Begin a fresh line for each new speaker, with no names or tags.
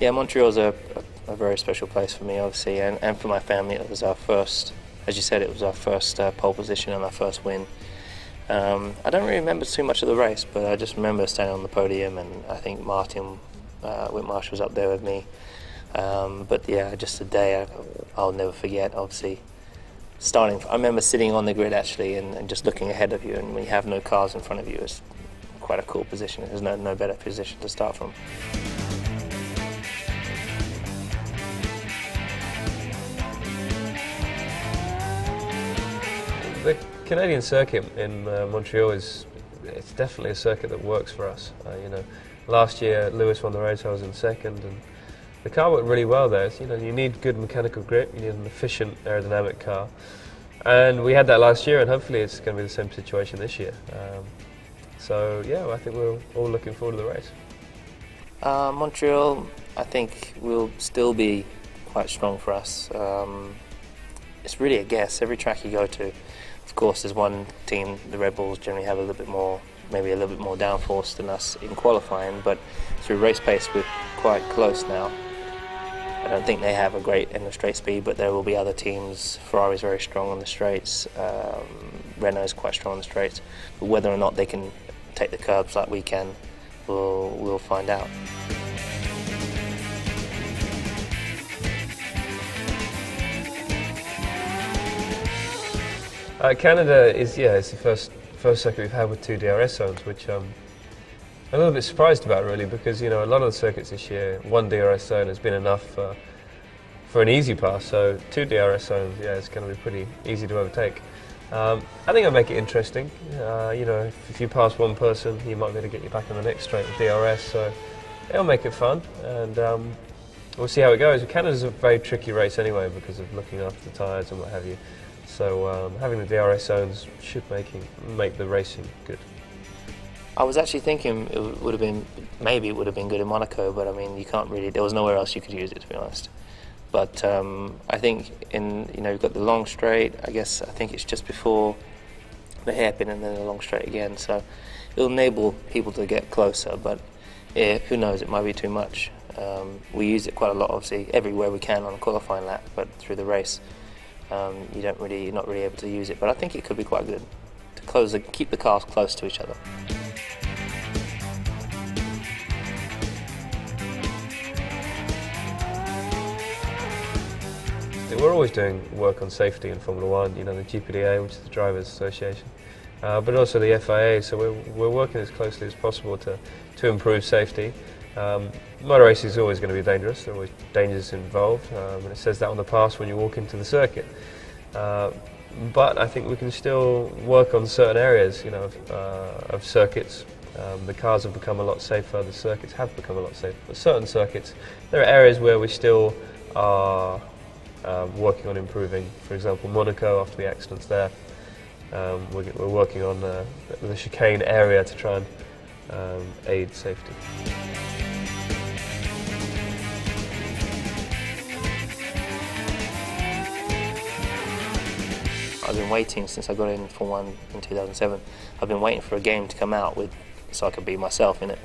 Yeah, Montreal's a very special place for me, obviously, and for my family. It was our first, as you said, it was our first pole position and our first win. I don't really remember too much of the race, but I just remember standing on the podium, and I think Martin Whitmarsh was up there with me. But yeah, just a day I'll never forget, obviously. I remember sitting on the grid actually and just looking ahead of you, and when you have no cars in front of you, it's quite a cool position. There's no better position to start from.
The Canadian circuit in Montreal it's definitely a circuit that works for us. You know, last year Lewis won the race, I was in second, and the car worked really well there. You know, you need good mechanical grip, you need an efficient aerodynamic car, and we had that last year, and hopefully it's going to be the same situation this year. So yeah, I think we're all looking forward to the race.
Montreal, I think, will still be quite strong for us. It's really a guess. Every track you go to, of course, there's one team, the Red Bulls generally have a little bit more, maybe a little bit more downforce than us in qualifying, but through race pace we're quite close now. I don't think they have a great end of straight speed, but there will be other teams. Ferrari's very strong on the straights, Renault's quite strong on the straights, but whether or not they can take the curbs like we can, we'll find out.
Canada is it's the first circuit we've had with 2 DRS zones, which I'm a little bit surprised about really, because you know a lot of the circuits this year, 1 DRS zone has been enough for an easy pass. So 2 DRS zones, yeah, it's going to be pretty easy to overtake. I think I'll make it interesting. You know, if you pass one person, he might be able to get you back on the next straight with DRS. So it'll make it fun, and we'll see how it goes. Canada's a very tricky race anyway because of looking after the tyres and what have you. So having the DRS zones should make the racing good.
I was actually thinking it would have been good in Monaco, but I mean you can't really. There was nowhere else you could use it, to be honest. But I think you've got the long straight. I think it's just before the hairpin and then the long straight again. So it'll enable people to get closer. But yeah, who knows? It might be too much. We use it quite a lot, obviously, everywhere we can on a qualifying lap, but through the race. You're not really able to use it, but I think it could be quite good to keep the cars close to each other.
We're always doing work on safety in Formula 1, you know, the GPDA, which is the Drivers' Association, but also the FIA, so we're working as closely as possible to improve safety. Motor racing is always going to be dangerous, there are always dangers involved, and it says that on the pass when you walk into the circuit. But I think we can still work on certain areas, you know, of circuits. The cars have become a lot safer, the circuits have become a lot safer. But certain circuits, there are areas where we still are working on improving. For example, Monaco, after the accidents there, we're working on the chicane area to try and aid safety.
I've been waiting since I got in Formula 1 in 2007. I've been waiting for a game to come out so I could be myself in it.